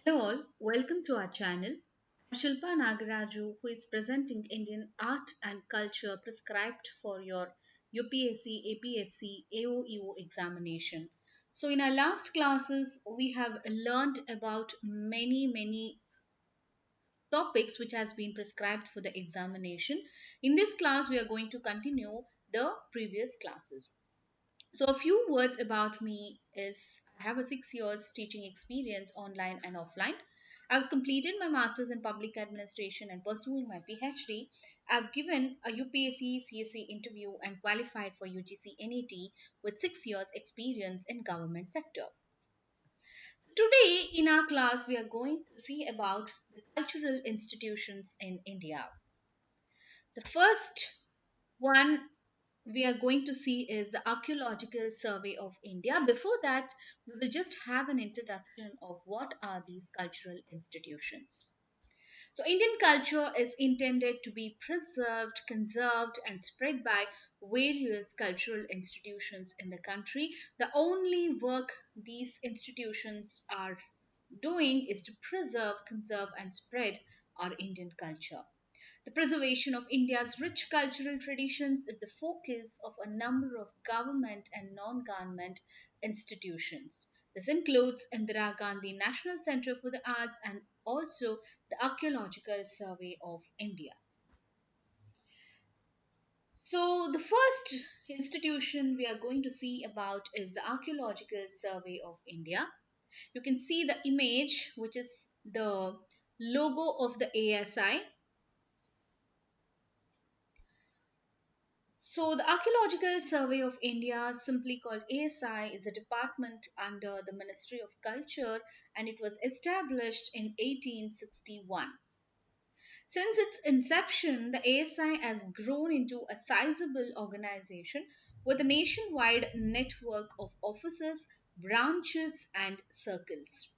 Hello all, welcome to our channel. I'm Shilpa Nagaraju, who is presenting Indian art and culture prescribed for your UPSC, APFC, AOEO examination. So in our last classes, we have learned about many topics which has been prescribed for the examination. In this class, we are going to continue the previous classes. So, a few words about me is I have a 6 years teaching experience online and offline. I've completed my master's in public administration and pursuing my PhD. I've given a UPSC CSE interview and qualified for UGC NET with 6 years experience in government sector. Today in our class we are going to see about the cultural institutions in India. The first one we are going to see is the Archaeological Survey of India. Before that, we will just have an introduction of what are these cultural institutions. So, Indian culture is intended to be preserved, conserved, and spread by various cultural institutions in the country. The only work these institutions are doing is to preserve, conserve, and spread our Indian culture. The preservation of India's rich cultural traditions is the focus of a number of government and non government institutions. This includes Indira Gandhi National Centre for the Arts and also the Archaeological Survey of India. So, the first institution we are going to see about is the Archaeological Survey of India. You can see the image, which is the logo of the ASI. So, the Archaeological Survey of India, simply called ASI, is a department under the Ministry of Culture and it was established in 1861. Since its inception, the ASI has grown into a sizable organization with a nationwide network of offices, branches, and circles.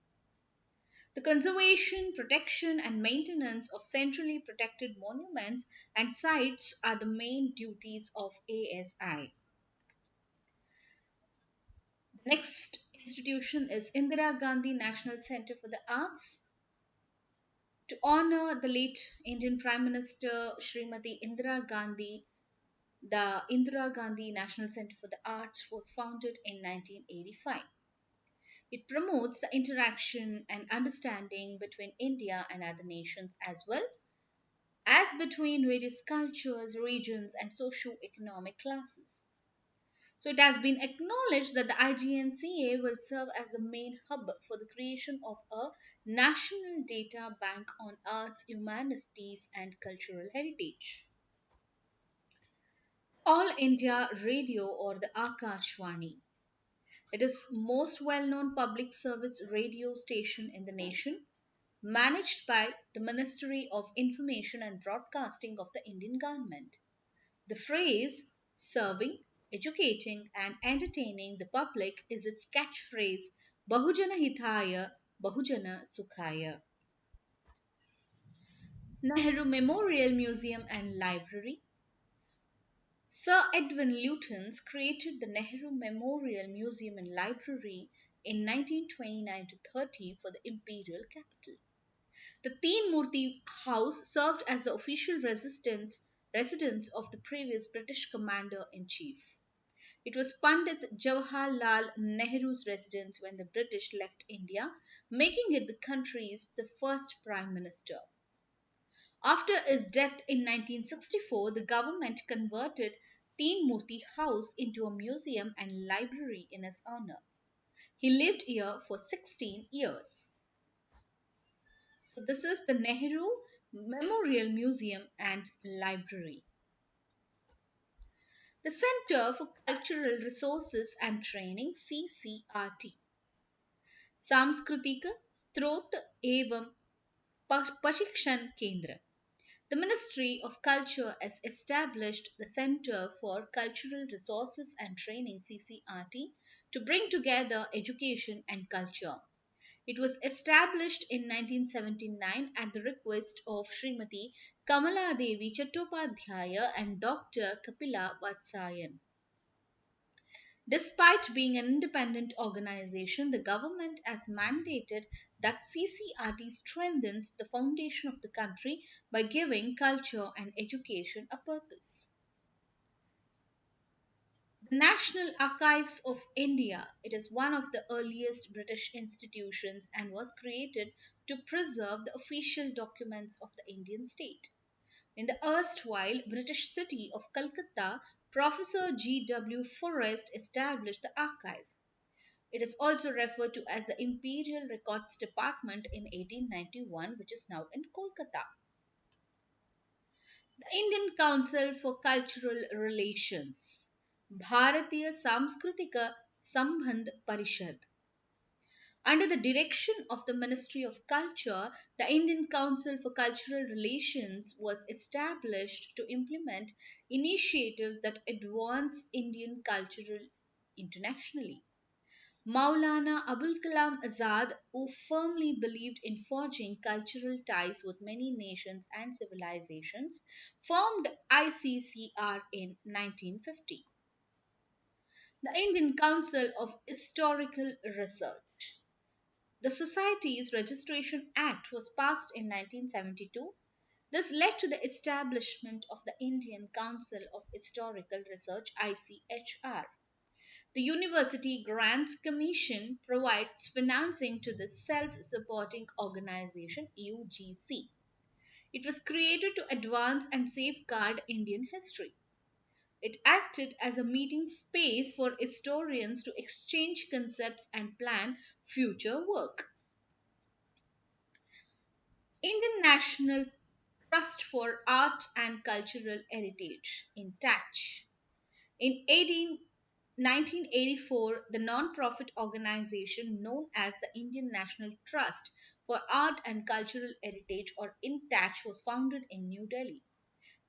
The conservation, protection, and maintenance of centrally protected monuments and sites are the main duties of ASI. The next institution is Indira Gandhi National Centre for the Arts. To honor the late Indian Prime Minister Srimati Indira Gandhi, the Indira Gandhi National Centre for the Arts was founded in 1985. It promotes the interaction and understanding between India and other nations as well as between various cultures, regions, and socio-economic classes. So it has been acknowledged that the IGNCA will serve as the main hub for the creation of a national data bank on arts, humanities, and cultural heritage. All India Radio or the Akashvani. It is most well-known public service radio station in the nation, managed by the Ministry of Information and Broadcasting of the Indian government. The phrase serving, educating, and entertaining the public is its catchphrase Bahujana Hitaya, Bahujana Sukhaya. Nehru Memorial Museum and Library. Sir Edwin Lutyens created the Nehru Memorial Museum and Library in 1929 to 30 for the imperial capital. The Teen Murti House served as the official residence of the previous British Commander in Chief. It was Pandit Jawaharlal Nehru's residence when the British left India, making it the country's the first Prime Minister. After his death in 1964, the government converted Teen Murti House into a museum and library in his honor. He lived here for 16 years. So this is the Nehru Memorial Museum and Library. The Center for Cultural Resources and Training CCRT. सांस्कृतिक स्रोत एवं प्रशिक्षण केंद्र. The Ministry of Culture has established the Center for Cultural Resources and Training CCRT to bring together education and culture. It was established in 1979 at the request of Srimati Kamala Devi Chattopadhyaya and Dr. Kapila Vatsyayan. Despite being an independent organization, the government has mandated that CCRT strengthens the foundation of the country by giving culture and education a purpose. The National Archives of India, it is one of the earliest British institutions and was created to preserve the official documents of the Indian state. In the erstwhile British city of Calcutta, Professor G. W. Forrest established the archive. It is also referred to as the Imperial Records Department in 1891, which is now in Kolkata. The Indian Council for Cultural Relations, Bharatiya Samskritika Sambandh Parishad. Under the direction of the Ministry of Culture, the Indian Council for Cultural Relations was established to implement initiatives that advance Indian culture internationally. Maulana Abul Kalam Azad, who firmly believed in forging cultural ties with many nations and civilizations, formed ICCR in 1950. The Indian Council of Historical Research. The Society's Registration Act was passed in 1972. This led to the establishment of the Indian Council of Historical Research ICHR. The University Grants Commission provides financing to the self supporting organization UGC. It was created to advance and safeguard Indian history. It acted as a meeting space for historians to exchange concepts and plan future work. Indian National Trust for Art and Cultural Heritage in touch. In 1984, the non-profit organization known as the Indian National Trust for Art and Cultural Heritage or INTACH was founded in New Delhi.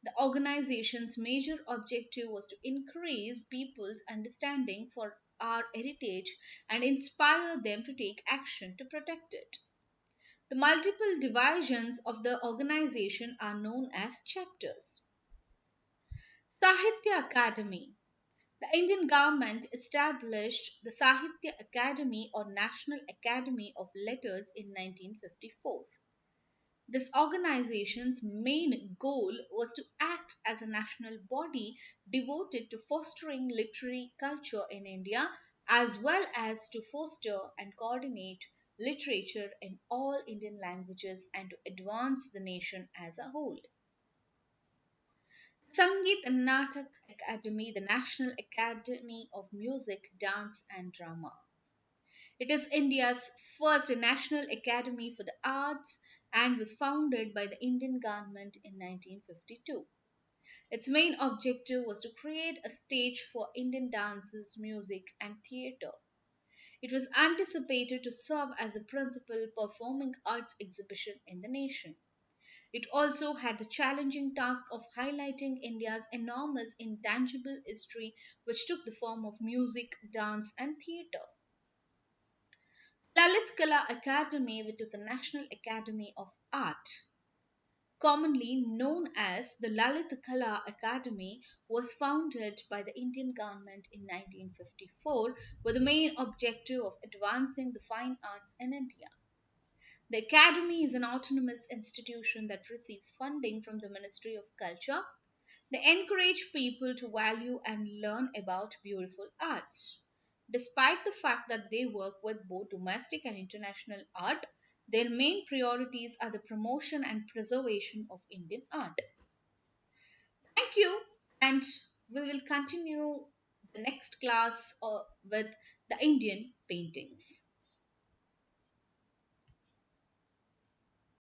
The organization's major objective was to increase people's understanding for our heritage and inspire them to take action to protect it. The multiple divisions of the organization are known as chapters. Sahitya Academy. The Indian government established the Sahitya Academy or National Academy of Letters in 1954. This organization's main goal was to act as a national body devoted to fostering literary culture in India as well as to foster and coordinate literature in all Indian languages and to advance the nation as a whole. Sangeet and Natak Academy, the National Academy of Music, Dance and Drama. It is India's first national academy for the arts and was founded by the Indian government in 1952. Its main objective was to create a stage for Indian dances, music, and theatre. It was anticipated to serve as the principal performing arts exhibition in the nation. It also had the challenging task of highlighting India's enormous intangible history, which took the form of music, dance, and theatre. Lalit Kala Academy, which is the National Academy of Art, commonly known as the Lalit Kala Academy, was founded by the Indian government in 1954 with the main objective of advancing the fine arts in India. The Academy is an autonomous institution that receives funding from the Ministry of Culture. They encourage people to value and learn about beautiful arts. Despite the fact that they work with both domestic and international art, their main priorities are the promotion and preservation of Indian art. Thank you, and we will continue the next class with the Indian paintings.